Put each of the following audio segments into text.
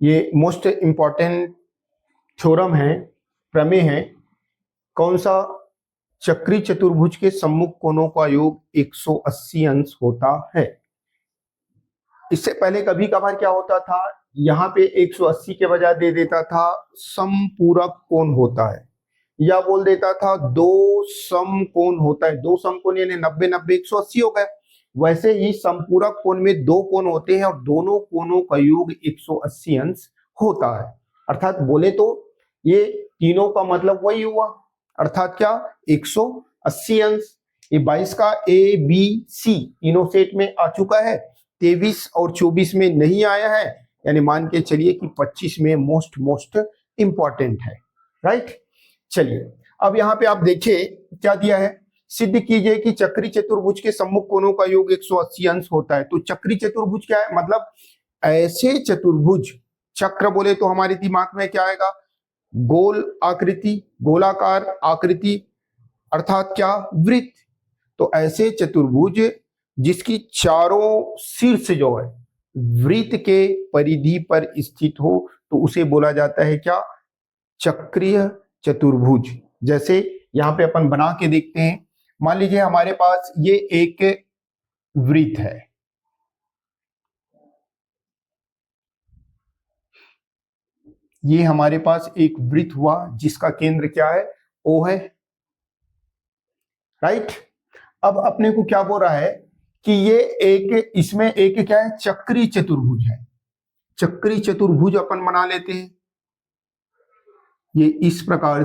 ये most important theorem है, प्रमेय है। कौन सा? चक्री चतुर्भुज के सम्मुख कोणों का योग 180 अंश होता है। इससे पहले कभी कभार क्या होता था, यहाँ पे 180 के बजाय दे देता था समपूरक कोण होता है, या बोल देता था दो समकोण होता है। दो समकोण यानी 90 90 180 हो गया। वैसे ही संपूरक कोण में दो कोण होते हैं और दोनों कोणों का योग 180 अंश होता है। अर्थात बोले तो ये तीनों का मतलब वही हुआ, अर्थात क्या 180 अंश। ये 22 का ए बी सी तीनों सेट में आ चुका है, 23 और 24 में नहीं आया है, यानी मान के चलिए कि 25 में मोस्ट इंपॉर्टेंट है। राइट, चलिए अब यहाँ पे आप देखिए क्या दिया है, सिद्ध कीजिए कि चक्री चतुर्भुज के सम्मुख कोणों का योग 180 अंश होता है। तो चक्री चतुर्भुज क्या है, मतलब ऐसे चतुर्भुज, चक्र बोले तो हमारे दिमाग में क्या आएगा, गोल आकृति, गोलाकार आकृति, अर्थात क्या वृत्त। तो ऐसे चतुर्भुज जिसकी चारों शीर्ष जो है वृत्त के परिधि पर स्थित हो तो उसे बोला जाता है क्या, चक्रीय चतुर्भुज। जैसे यहाँ पे अपन बना के देखते हैं, मान लीजिए हमारे पास ये एक वृत्त है, ये हमारे पास एक वृत्त हुआ जिसका केंद्र क्या है, ओ है। राइट, अब अपने को क्या बोल रहा है कि ये एक, इसमें एक क्या है, चक्री चतुर्भुज है। चक्री चतुर्भुज अपन बना लेते हैं, ये इस प्रकार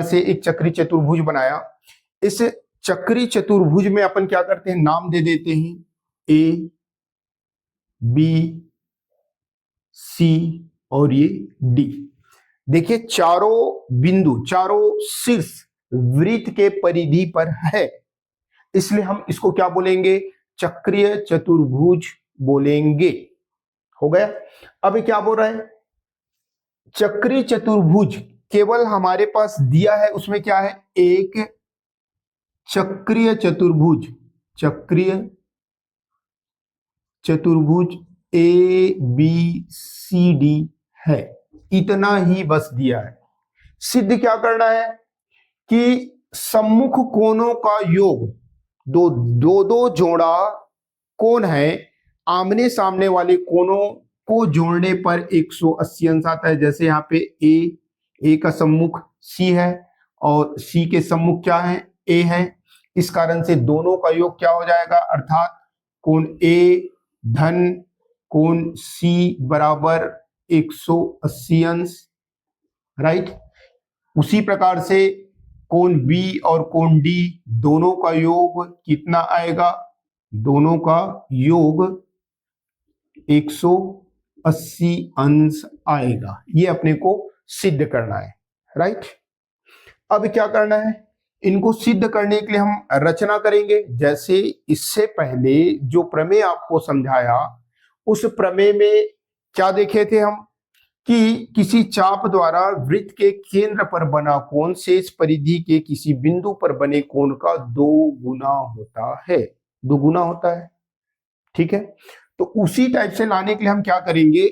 से एक चक्री चतुर्भुज बनाया। इस चक्री चतुर्भुज में अपन क्या करते हैं, नाम दे देते हैं ए बी सी और ये डी। देखिए चारों बिंदु, चारों शीर्ष वृत्त के परिधि पर है, इसलिए हम इसको क्या बोलेंगे, चक्रीय चतुर्भुज बोलेंगे। हो गया। अब क्या बोल रहा है, चक्री चतुर्भुज केवल हमारे पास दिया है, उसमें क्या है, एक चक्रीय चतुर्भुज, चक्रीय चतुर्भुज ए बी सी डी है, इतना ही बस दिया है। सिद्ध क्या करना है कि सम्मुख कोणों का योग, दो जोड़ा कोण है, आमने सामने वाले कोणों को जोड़ने पर 180 अंश आता है। जैसे यहाँ पे ए का सम्मुख सी है और सी के सम्मुख क्या है, ए है। इस कारण से दोनों का योग क्या हो जाएगा, अर्थात कोण ए धन कोण सी बराबर 180 अंश। राइट, उसी प्रकार से कोण बी और कोण डी दोनों का योग कितना आएगा, दोनों का योग 180 अंश आएगा। ये अपने को सिद्ध करना है। राइट, अब क्या करना है, इनको सिद्ध करने के लिए हम रचना करेंगे। जैसे इससे पहले जो प्रमेय आपको समझाया, उस प्रमेय में क्या देखे थे हम कि किसी चाप द्वारा वृत्त के केंद्र पर बना कोण शेष परिधि के किसी बिंदु पर बने कोण का 2 गुना होता है, 2 गुना होता है। ठीक है, तो उसी टाइप से लाने के लिए हम क्या करेंगे,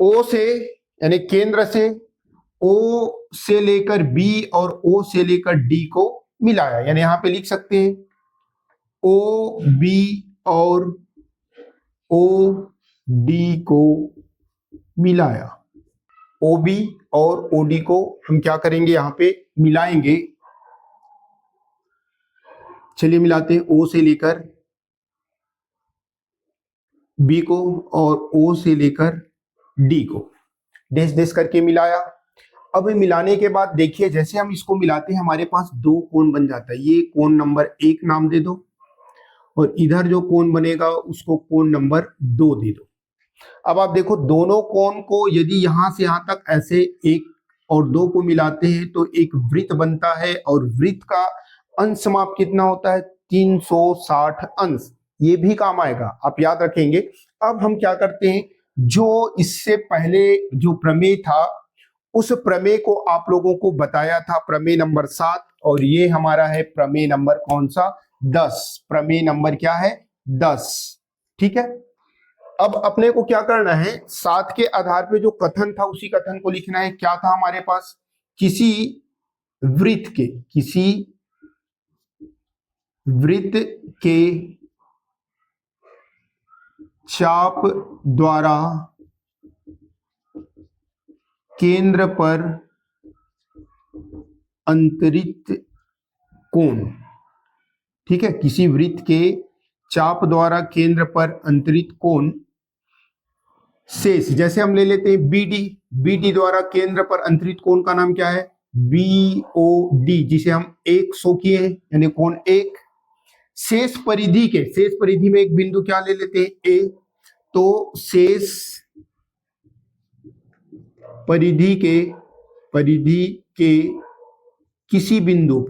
ओ से यानी केंद्र से ओ से लेकर बी और ओ से लेकर डी को मिलाया, यानी यहां पे लिख सकते हैं ओ बी और ओ डी को मिलाया। ओ बी और ओ डी को हम क्या करेंगे, यहां पे मिलाएंगे। चलिए मिलाते हैं, ओ से लेकर बी को और ओ से लेकर डी को डैश डैश करके मिलाया। अब मिलाने के बाद देखिए, जैसे हम इसको मिलाते हैं हमारे पास 2 कोण बन जाता है। ये कोण नंबर 1 नाम दे दो और इधर जो कोण बनेगा उसको कोण नंबर 2 दे दो। अब आप देखो, दोनों कोण को यदि यहां से यहां तक ऐसे 1 और 2 को मिलाते हैं तो एक वृत्त बनता है, और वृत्त का अंश माप कितना होता है, 360 अंश। ये भी काम आएगा, आप याद रखेंगे। अब हम क्या करते हैं, जो इससे पहले जो प्रमेय था उस प्रमेय को आप लोगों को बताया था, प्रमेय नंबर 7, और ये हमारा है प्रमेय नंबर कौन सा, 10। प्रमेय नंबर क्या है, 10। ठीक है, अब अपने को क्या करना है, 7 के आधार पे जो कथन था उसी कथन को लिखना है। क्या था हमारे पास, किसी वृत्त के चाप द्वारा केंद्र पर अंतरित कोण, ठीक है, किसी वृत्त के चाप द्वारा केंद्र पर अंतरित कोण शेष, जैसे हम ले लेते हैं बीडी द्वारा केंद्र पर अंतरित कोण का नाम क्या है, बीओडी, जिसे हम 100 किए हैं, यानी कोण 1। शेष परिधि में एक बिंदु क्या ले लेते हैं, ए, तो शेष परिधि के किसी बिंदु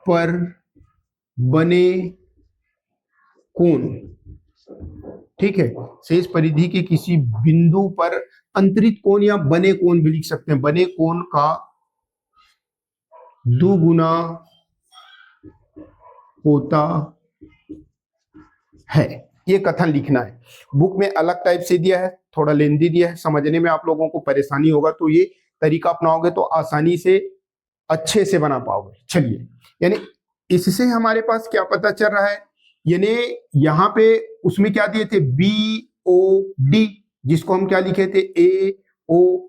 पर बने कोण, ठीक है, शेष परिधि के किसी बिंदु पर अंतरित कोण या बने कोण भी लिख सकते हैं, बने कोण का दुगुना होता है, ये कथन लिखना है। बुक में अलग टाइप से दिया है, थोड़ा लेंदी दिया है, समझने में आप लोगों को परेशानी होगा, तो ये तरीका अपनाओगे तो आसानी से अच्छे से बना पाओगे। चलिए, यानी इससे हमारे पास क्या पता चल रहा है, यानी यहाँ पे उसमें क्या दिए थे, BOD, जिसको हम क्या लिखे थे, AO,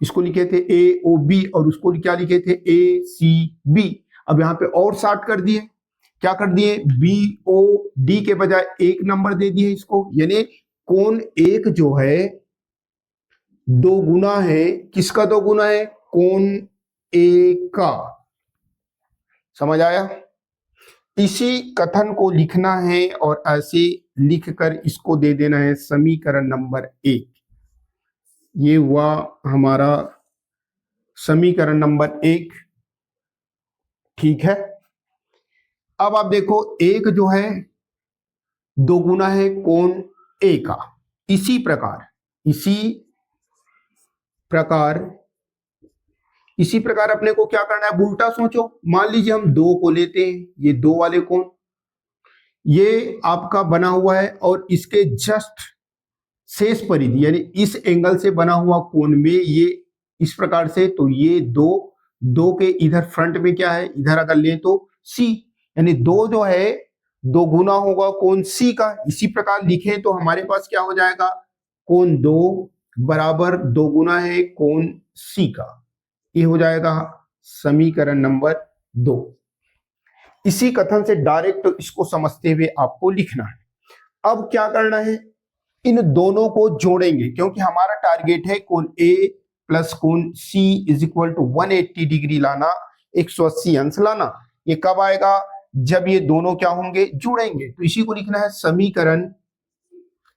इसको लिखे थे AOB, और उसको क्या लिखे थे, ACB। अब यहाँ पे और शार्ट कर दिए, क्या कर दिए, BOD के बजाय 1 नंबर दे दिए इसको, यानी कोण 1 जो है 2 गुना है, किसका 2 गुना है, कोण A का। समझ आया? इसी कथन को लिखना है और ऐसे लिखकर इसको दे देना है समीकरण नंबर 1। ये हुआ हमारा समीकरण नंबर 1। ठीक है, अब आप देखो, 1 जो है 2 गुना है कोण A का। इसी प्रकार अपने को क्या करना है, उल्टा सोचो। मान लीजिए हम 2 को लेते हैं, ये 2 वाले कोण, ये आपका बना हुआ है, और इसके जस्ट शेष परिधि यानी इस एंगल से बना हुआ कोण में ये इस प्रकार से, तो ये 2 के इधर फ्रंट में क्या है, इधर अगर ले तो C, यानी 2 जो है 2 गुना होगा कोण C का। इसी प्रकार लिखें तो हमारे पास क्या हो जाएगा, कोण 2 बराबर 2 गुना है कोण C का। ये हो जाएगा समीकरण नंबर 2। इसी कथन से डायरेक्ट इसको समझते हुए आपको लिखना है। अब क्या करना है, इन दोनों को जोड़ेंगे, क्योंकि हमारा टारगेट है कोण A प्लस कोण C is equal to 180 degree लाना, 180 अंश लाना। ये कब आएगा, जब ये दोनों क्या होंगे, जुड़ेंगे। तो इसी को लिखना है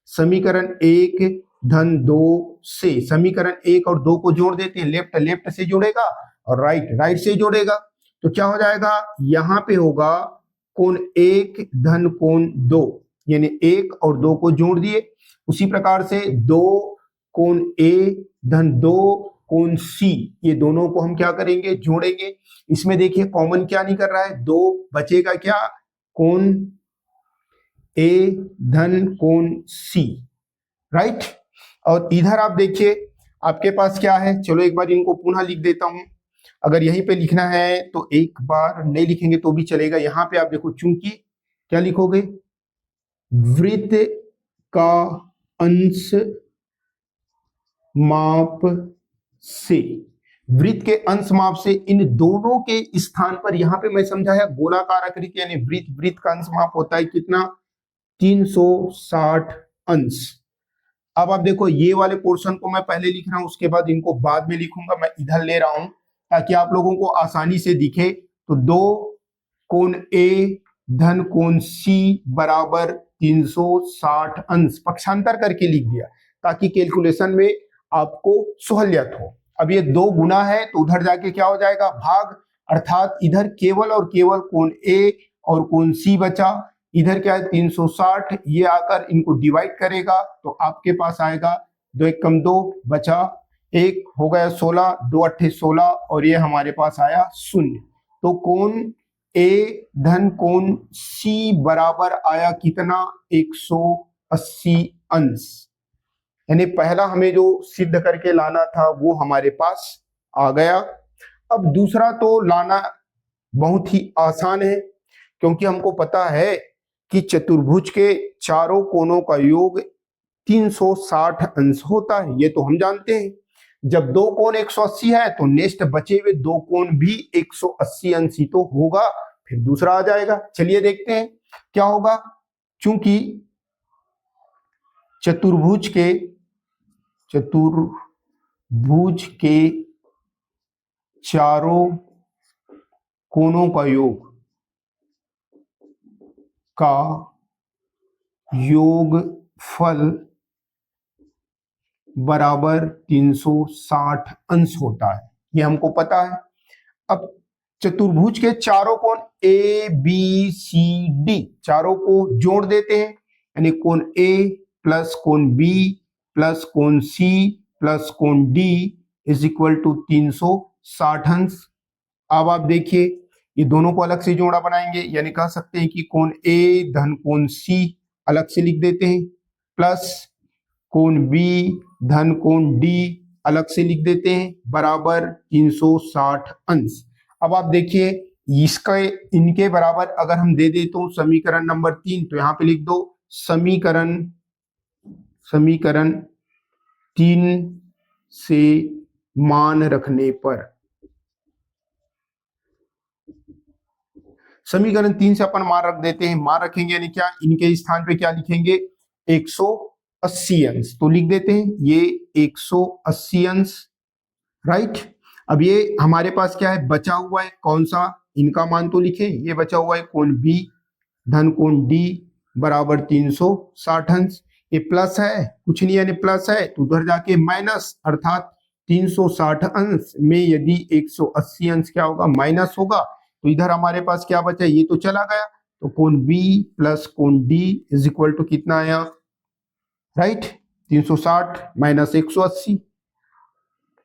समीकरण 1 धन 2 से, समीकरण 1 और 2 को जोड़ देते हैं, लेफ्ट से जुड़ेगा और राइट से जुड़ेगा। तो क्या हो जाएगा, यहां पे होगा कोण 1 धन कोण 2, यानी 1 और 2 को जोड़ दिए। उसी प्रकार से 2 कोण A धन 2 कोण C, ये दोनों को हम क्या करेंगे, जोड़ेंगे। इसमें देखिए कॉमन क्या नहीं कर रहा है, 2 बचेगा क्या, कोण A धन कोण C, राइट। और इधर आप देखिए आपके पास क्या है, चलो एक बार इनको पुनः लिख देता हूं। अगर यहीं पे लिखना है तो एक बार नहीं लिखेंगे तो भी चलेगा। यहां पे आप देखो, चूंकि क्या लिखोगे, वृत्त का अंश माप से, वृत्त के अंश माप से इन दोनों के स्थान पर, यहां पे मैं समझाया गोलाकार आकृति, यानी वृत्त का अंश माप होता है कितना, 360 अंश। अब आप देखो, ये वाले पोर्शन को मैं पहले लिख रहा हूं, उसके बाद इनको बाद में लिखूंगा। मैं इधर ले रहा हूं ताकि आप लोगों को आसानी से दिखे। तो 2 कोण A धन कोण C बराबर 360 अंश, पक्षांतर करके लिख दिया ताकि कैलकुलेशन में आपको सहूलियत हो। अब ये 2 गुना है तो उधर जाके क्या हो जाएगा, भाग, अर्थात इधर केवल और केवल कोण A और कोण C बचा। इधर क्या है 360, ये आकर इनको डिवाइड करेगा तो आपके पास आएगा 2 एक कम 2 बचा 1 हो गया 16, 2 अट्ठे 16 और ये हमारे पास आया 0। तो कोण ए धन कोण सी बराबर आया कितना 180 अंश। यानी पहला हमें जो सिद्ध करके लाना था वो हमारे पास आ गया। अब दूसरा तो लाना बहुत ही आसान है, क्योंकि हमको पता है कि चतुर्भुज के चारों कोणों का योग 360 अंश होता है, ये तो हम जानते हैं। जब दो कोण 180 है तो नेक्स्ट बचे हुए दो कोण भी 180 अंश ही तो होगा, फिर दूसरा आ जाएगा। चलिए देखते हैं क्या होगा। चूंकि चतुर्भुज के चारों कोणों का योगफल बराबर 360 अंश होता है, ये हमको पता है। अब चतुर्भुज के चारों कोण ए बी सी डी चारों को जोड़ देते हैं, यानी कोण ए प्लस कोण बी प्लस कोण सी प्लस कोण डी इज इक्वल टू 360 अंश। अब आप देखिए ये दोनों को अलग से जोड़ा बनाएंगे, यानी कह सकते हैं कि कोण ए धन कोण सी अलग से लिख देते हैं, प्लस कोण बी धन कोण डी अलग से लिख देते हैं, बराबर 360 अंश। अब आप देखिए इसका इनके बराबर अगर हम दे देते तो समीकरण नंबर 3, तो यहां पे लिख दो समीकरण 3 से मान रखने पर, समीकरण 3 से अपन मान रख देते हैं। मान रखेंगे यानी क्या, इनके स्थान पे क्या लिखेंगे 180 अंश, तो लिख देते हैं ये 180 अंश, राइट। अब ये हमारे पास क्या है बचा हुआ है, कौन सा, इनका मान तो लिखे, ये बचा हुआ है कोण बी धन कोण डी बराबर 360 अंश। ये प्लस है कुछ नहीं, यानी प्लस है तो उधर जाके माइनस, अर्थात 360 अंश में यदि 180 अंश क्या होगा माइनस होगा, तो इधर हमारे पास क्या बचा, ये तो चला गया, तो कोण बी प्लस कोण डी इज इक्वल टू कितना आया, राइट 360 माइनस 180,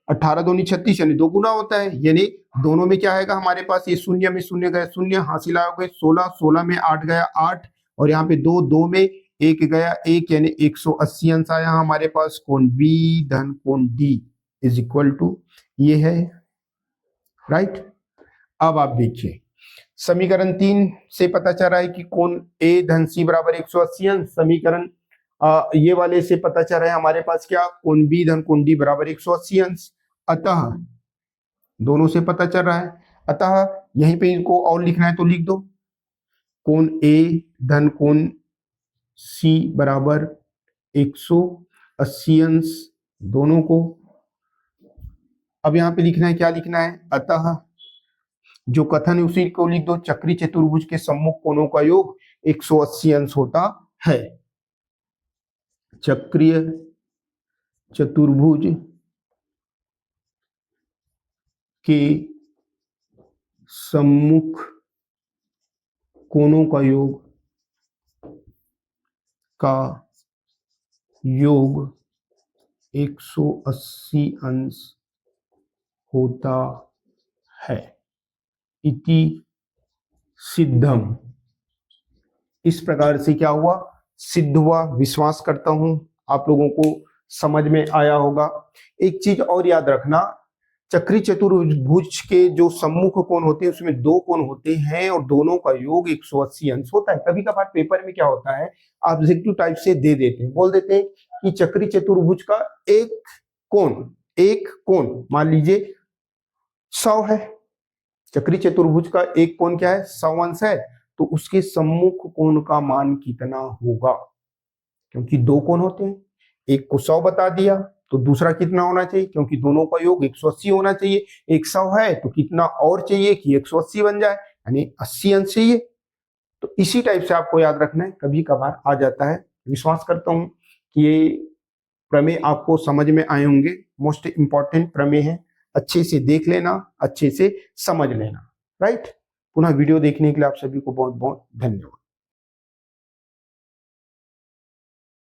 18 दूनी 36 यानी 2 गुना होता है, यानी दोनों में क्या आएगा हमारे पास, ये शून्य में शून्य गया शून्य, हासिल आओगे 16, 16 में 8 गया 8 और यहाँ पे 2, 2 में 1 गया 1, यानी 180 अंश आया हमारे पास कोण बी धन कोण डी इज इक्वल टू ये है, राइट। अब आप देखिए समीकरण 3 से पता चल रहा है कि कोण ए धन सी बराबर 180 अंश, समीकरण ये वाले से पता चल रहा है हमारे पास क्या, कोण बी धन कोण डी बराबर 180 अंश। अतः दोनों से पता चल रहा है, अतः यहीं पे इनको और लिखना है तो लिख दो कोण ए धन कोण सी बराबर 180 अंश दोनों को। अब यहाँ पे लिखना है, क्या लिखना है, अतः जो कथन है उसी को लिख दो, चक्री चतुर्भुज के सम्मुख कोणों का योग 180 अंश होता है। चक्रीय चतुर्भुज के सम्मुख कोणों का योग 180 अंश होता है, इति सिद्धम। इस प्रकार से क्या हुआ, सिद्ध हुआ। विश्वास करता हूं आप लोगों को समझ में आया होगा। एक चीज और याद रखना, चक्री चतुर्भुज के जो सम्मुख कोण होते हैं उसमें 2 कोण होते हैं और दोनों का योग 180 अंश होता है। कभी कभार पेपर में क्या होता है ऑब्जेक्टिव टाइप से दे देते हैं, बोल देते हैं कि चक्री चतुर्भुज का एक कोण मान लीजिए 100 है, चक्री चतुर्भुज का एक कोण क्या है 100 अंश है, तो उसके सम्मुख कोण का मान कितना होगा, क्योंकि 2 कोण होते हैं, एक को 100 बता दिया तो दूसरा कितना होना चाहिए, क्योंकि दोनों का योग 180 होना चाहिए, एक 100 है तो कितना और चाहिए कि 180 बन जाए, यानी 80 अंश चाहिए। तो इसी टाइप से आपको याद रखना है, कभी कभार आ जाता है। विश्वास करता हूं कि ये प्रमेय आपको समझ में आए होंगे, मोस्ट इंपॉर्टेंट प्रमेय है, अच्छे से देख लेना, अच्छे से समझ लेना, राइट। पुनः वीडियो देखने के लिए आप सभी को बहुत बहुत धन्यवाद।